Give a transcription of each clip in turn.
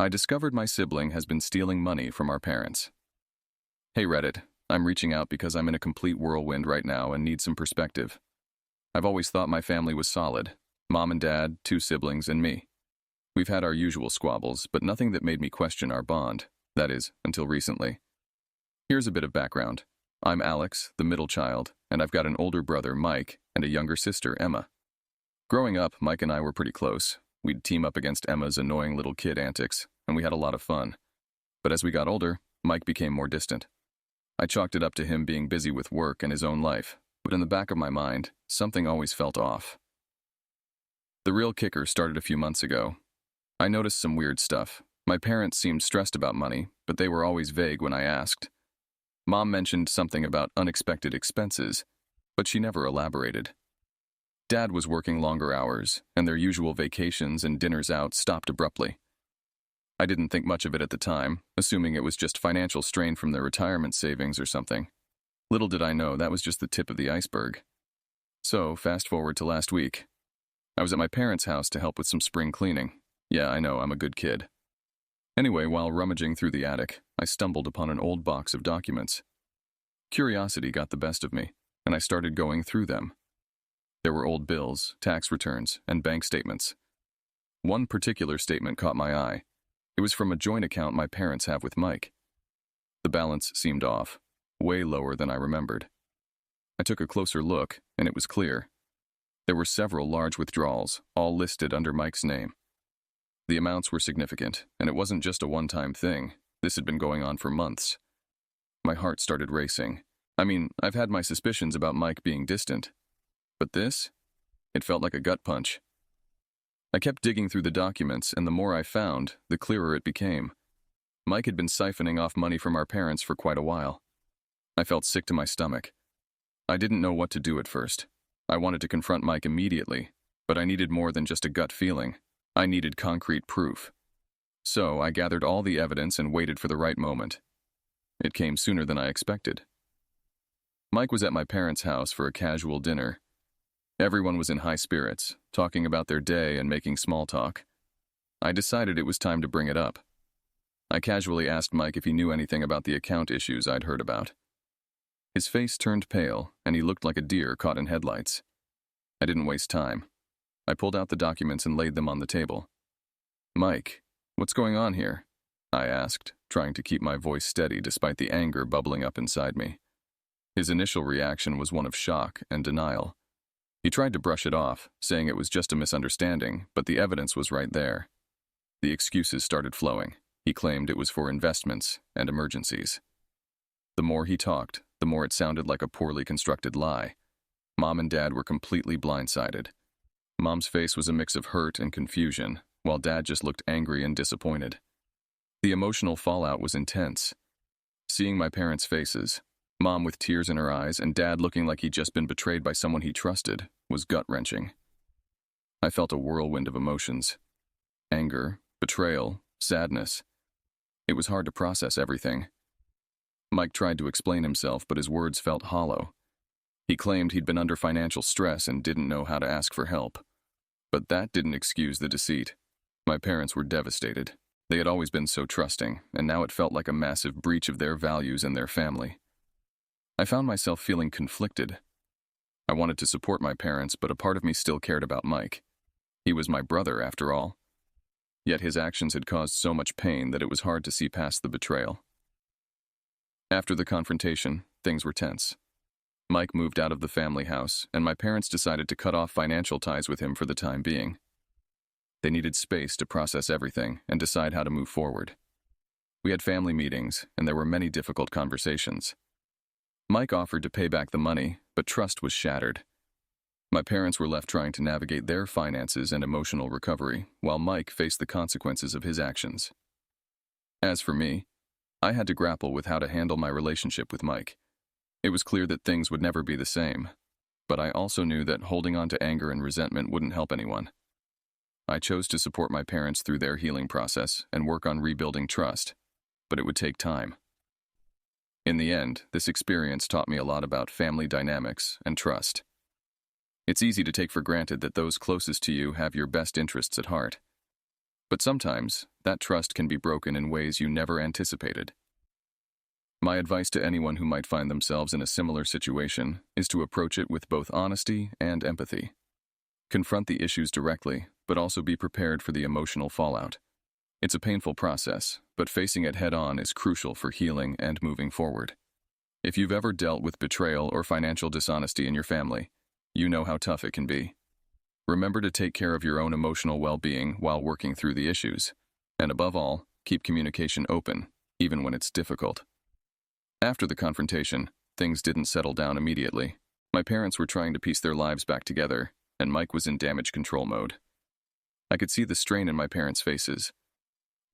I discovered my sibling has been stealing money from our parents. Hey Reddit, I'm reaching out because I'm in a complete whirlwind right now and need some perspective. I've always thought my family was solid. Mom and dad, two siblings, and me. We've had our usual squabbles, but nothing that made me question our bond. That is, until recently. Here's a bit of background. I'm Alex, the middle child, and I've got an older brother, Mike, and a younger sister, Emma. Growing up, Mike and I were pretty close. We'd team up against Emma's annoying little kid antics, and we had a lot of fun. But as we got older, Mike became more distant. I chalked it up to him being busy with work and his own life, but in the back of my mind, something always felt off. The real kicker started a few months ago. I noticed some weird stuff. My parents seemed stressed about money, but they were always vague when I asked. Mom mentioned something about unexpected expenses, but she never elaborated. Dad was working longer hours, and their usual vacations and dinners out stopped abruptly. I didn't think much of it at the time, assuming it was just financial strain from their retirement savings or something. Little did I know that was just the tip of the iceberg. So, fast forward to last week. I was at my parents' house to help with some spring cleaning. Yeah, I know, I'm a good kid. Anyway, while rummaging through the attic, I stumbled upon an old box of documents. Curiosity got the best of me, and I started going through them. There were old bills, tax returns, and bank statements. One particular statement caught my eye. It was from a joint account my parents have with Mike. The balance seemed off, way lower than I remembered. I took a closer look, and it was clear. There were several large withdrawals, all listed under Mike's name. The amounts were significant, and it wasn't just a one-time thing. This had been going on for months. My heart started racing. I've had my suspicions about Mike being distant. But this? It felt like a gut punch. I kept digging through the documents, and the more I found, the clearer it became. Mike had been siphoning off money from our parents for quite a while. I felt sick to my stomach. I didn't know what to do at first. I wanted to confront Mike immediately, but I needed more than just a gut feeling. I needed concrete proof. So I gathered all the evidence and waited for the right moment. It came sooner than I expected. Mike was at my parents' house for a casual dinner. Everyone was in high spirits, talking about their day and making small talk. I decided it was time to bring it up. I casually asked Mike if he knew anything about the account issues I'd heard about. His face turned pale, and he looked like a deer caught in headlights. I didn't waste time. I pulled out the documents and laid them on the table. "Mike, what's going on here?" I asked, trying to keep my voice steady despite the anger bubbling up inside me. His initial reaction was one of shock and denial. He tried to brush it off, saying it was just a misunderstanding, but the evidence was right there. The excuses started flowing. He claimed it was for investments and emergencies. The more he talked, the more it sounded like a poorly constructed lie. Mom and Dad were completely blindsided. Mom's face was a mix of hurt and confusion, while Dad just looked angry and disappointed. The emotional fallout was intense. Seeing my parents' faces, Mom with tears in her eyes and Dad looking like he'd just been betrayed by someone he trusted, was gut-wrenching. I felt a whirlwind of emotions. Anger, betrayal, sadness. It was hard to process everything. Mike tried to explain himself, but his words felt hollow. He claimed he'd been under financial stress and didn't know how to ask for help. But that didn't excuse the deceit. My parents were devastated. They had always been so trusting, and now it felt like a massive breach of their values and their family. I found myself feeling conflicted. I wanted to support my parents, but a part of me still cared about Mike. He was my brother, after all. Yet his actions had caused so much pain that it was hard to see past the betrayal. After the confrontation, things were tense. Mike moved out of the family house, and my parents decided to cut off financial ties with him for the time being. They needed space to process everything and decide how to move forward. We had family meetings, and there were many difficult conversations. Mike offered to pay back the money, but trust was shattered. My parents were left trying to navigate their finances and emotional recovery, while Mike faced the consequences of his actions. As for me, I had to grapple with how to handle my relationship with Mike. It was clear that things would never be the same, but I also knew that holding on to anger and resentment wouldn't help anyone. I chose to support my parents through their healing process and work on rebuilding trust, but it would take time. In the end, this experience taught me a lot about family dynamics and trust. It's easy to take for granted that those closest to you have your best interests at heart. But sometimes, that trust can be broken in ways you never anticipated. My advice to anyone who might find themselves in a similar situation is to approach it with both honesty and empathy. Confront the issues directly, but also be prepared for the emotional fallout. It's a painful process, but facing it head-on is crucial for healing and moving forward. If you've ever dealt with betrayal or financial dishonesty in your family, you know how tough it can be. Remember to take care of your own emotional well-being while working through the issues. And above all, keep communication open, even when it's difficult. After the confrontation, things didn't settle down immediately. My parents were trying to piece their lives back together, and Mike was in damage control mode. I could see the strain in my parents' faces.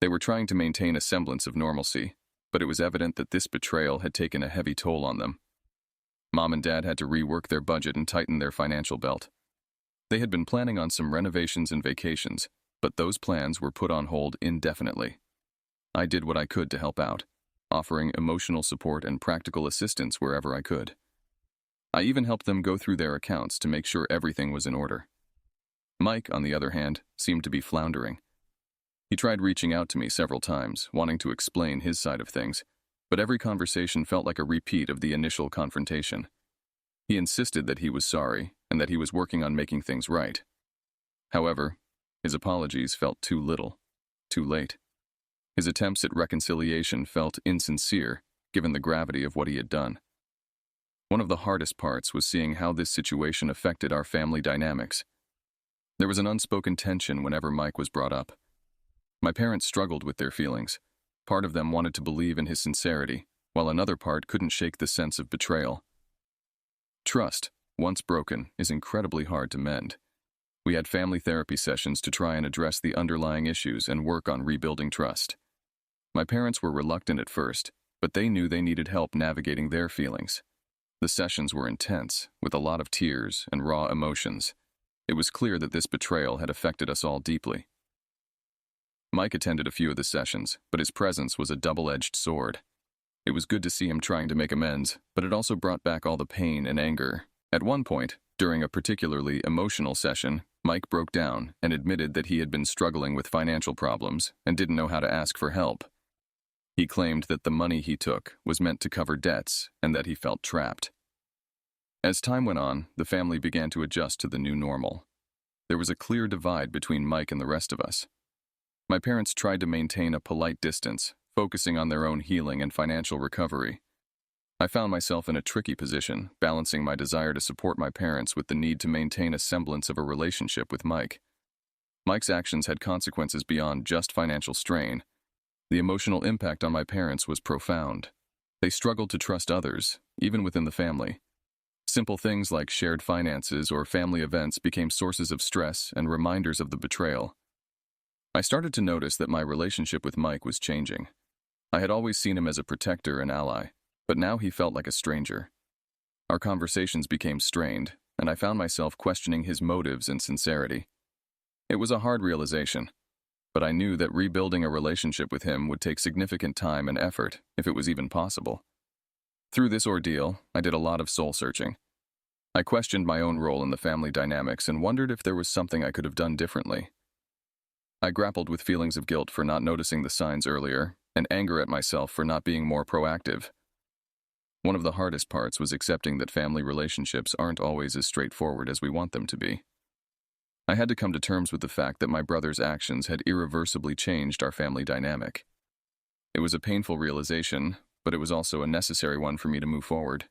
They were trying to maintain a semblance of normalcy, but it was evident that this betrayal had taken a heavy toll on them. Mom and Dad had to rework their budget and tighten their financial belt. They had been planning on some renovations and vacations, but those plans were put on hold indefinitely. I did what I could to help out, offering emotional support and practical assistance wherever I could. I even helped them go through their accounts to make sure everything was in order. Mike, on the other hand, seemed to be floundering. He tried reaching out to me several times, wanting to explain his side of things, but every conversation felt like a repeat of the initial confrontation. He insisted that he was sorry and that he was working on making things right. However, his apologies felt too little, too late. His attempts at reconciliation felt insincere, given the gravity of what he had done. One of the hardest parts was seeing how this situation affected our family dynamics. There was an unspoken tension whenever Mike was brought up. My parents struggled with their feelings. Part of them wanted to believe in his sincerity, while another part couldn't shake the sense of betrayal. Trust, once broken, is incredibly hard to mend. We had family therapy sessions to try and address the underlying issues and work on rebuilding trust. My parents were reluctant at first, but they knew they needed help navigating their feelings. The sessions were intense, with a lot of tears and raw emotions. It was clear that this betrayal had affected us all deeply. Mike attended a few of the sessions, but his presence was a double-edged sword. It was good to see him trying to make amends, but it also brought back all the pain and anger. At one point, during a particularly emotional session, Mike broke down and admitted that he had been struggling with financial problems and didn't know how to ask for help. He claimed that the money he took was meant to cover debts and that he felt trapped. As time went on, the family began to adjust to the new normal. There was a clear divide between Mike and the rest of us. My parents tried to maintain a polite distance, focusing on their own healing and financial recovery. I found myself in a tricky position, balancing my desire to support my parents with the need to maintain a semblance of a relationship with Mike. Mike's actions had consequences beyond just financial strain. The emotional impact on my parents was profound. They struggled to trust others, even within the family. Simple things like shared finances or family events became sources of stress and reminders of the betrayal. I started to notice that my relationship with Mike was changing. I had always seen him as a protector and ally, but now he felt like a stranger. Our conversations became strained, and I found myself questioning his motives and sincerity. It was a hard realization, but I knew that rebuilding a relationship with him would take significant time and effort, if it was even possible. Through this ordeal, I did a lot of soul-searching. I questioned my own role in the family dynamics and wondered if there was something I could have done differently. I grappled with feelings of guilt for not noticing the signs earlier, and anger at myself for not being more proactive. One of the hardest parts was accepting that family relationships aren't always as straightforward as we want them to be. I had to come to terms with the fact that my brother's actions had irreversibly changed our family dynamic. It was a painful realization, but it was also a necessary one for me to move forward.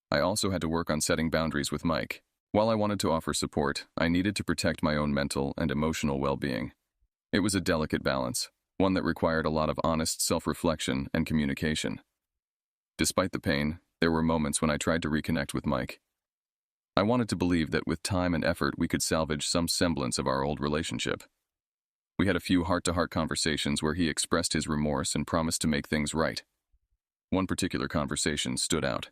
I also had to work on setting boundaries with Mike. While I wanted to offer support, I needed to protect my own mental and emotional well-being. It was a delicate balance, one that required a lot of honest self-reflection and communication. Despite the pain, there were moments when I tried to reconnect with Mike. I wanted to believe that with time and effort we could salvage some semblance of our old relationship. We had a few heart-to-heart conversations where he expressed his remorse and promised to make things right. One particular conversation stood out.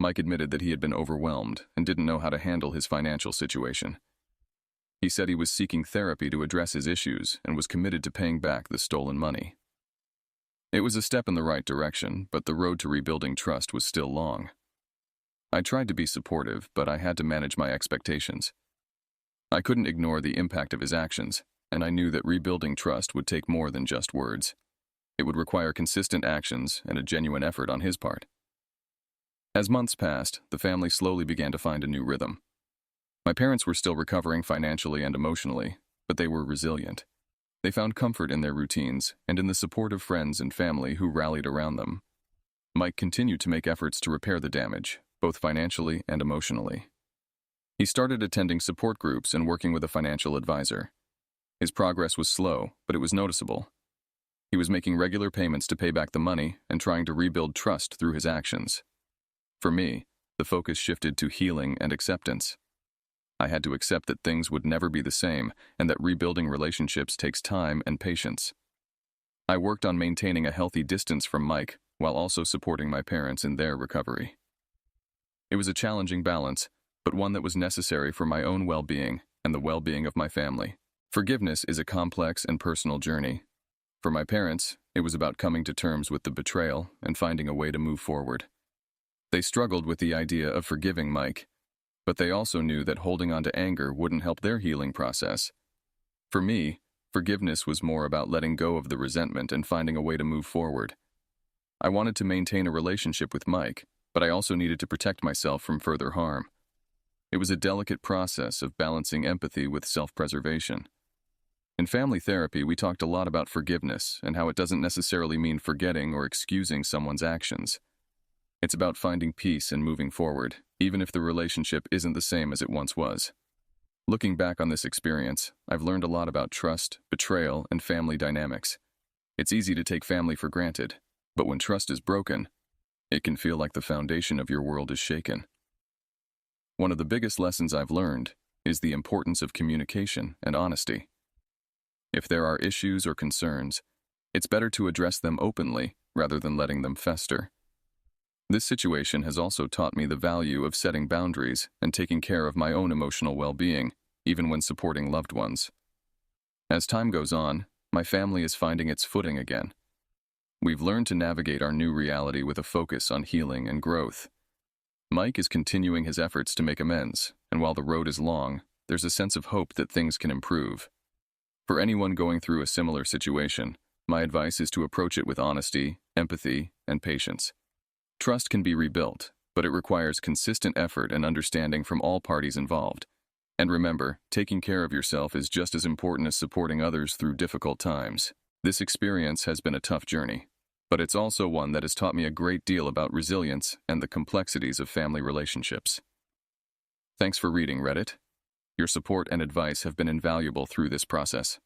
Mike admitted that he had been overwhelmed and didn't know how to handle his financial situation. He said he was seeking therapy to address his issues and was committed to paying back the stolen money. It was a step in the right direction, but the road to rebuilding trust was still long. I tried to be supportive, but I had to manage my expectations. I couldn't ignore the impact of his actions. and I knew that rebuilding trust would take more than just words. It would require consistent actions and a genuine effort on his part. As months passed, the family slowly began to find a new rhythm. My parents were still recovering financially and emotionally, but they were resilient. They found comfort in their routines and in the support of friends and family who rallied around them. Mike continued to make efforts to repair the damage, both financially and emotionally. He started attending support groups and working with a financial advisor. His progress was slow, but it was noticeable. He was making regular payments to pay back the money and trying to rebuild trust through his actions. For me, the focus shifted to healing and acceptance. I had to accept that things would never be the same and that rebuilding relationships takes time and patience. I worked on maintaining a healthy distance from Mike while also supporting my parents in their recovery. It was a challenging balance, but one that was necessary for my own well-being and the well-being of my family. Forgiveness is a complex and personal journey. For my parents, it was about coming to terms with the betrayal and finding a way to move forward. They struggled with the idea of forgiving Mike, but they also knew that holding on to anger wouldn't help their healing process. For me, forgiveness was more about letting go of the resentment and finding a way to move forward. I wanted to maintain a relationship with Mike, but I also needed to protect myself from further harm. It was a delicate process of balancing empathy with self-preservation. In family therapy, we talked a lot about forgiveness and how it doesn't necessarily mean forgetting or excusing someone's actions. It's about finding peace and moving forward, even if the relationship isn't the same as it once was. Looking back on this experience, I've learned a lot about trust, betrayal, and family dynamics. It's easy to take family for granted, but when trust is broken, it can feel like the foundation of your world is shaken. One of the biggest lessons I've learned is the importance of communication and honesty. If there are issues or concerns, it's better to address them openly rather than letting them fester. This situation has also taught me the value of setting boundaries and taking care of my own emotional well-being, even when supporting loved ones. As time goes on, my family is finding its footing again. We've learned to navigate our new reality with a focus on healing and growth. Mike is continuing his efforts to make amends, and while the road is long, there's a sense of hope that things can improve. For anyone going through a similar situation, my advice is to approach it with honesty, empathy, and patience. Trust can be rebuilt, but it requires consistent effort and understanding from all parties involved. And remember, taking care of yourself is just as important as supporting others through difficult times. This experience has been a tough journey, but it's also one that has taught me a great deal about resilience and the complexities of family relationships. Thanks for reading, Reddit. Your support and advice have been invaluable through this process.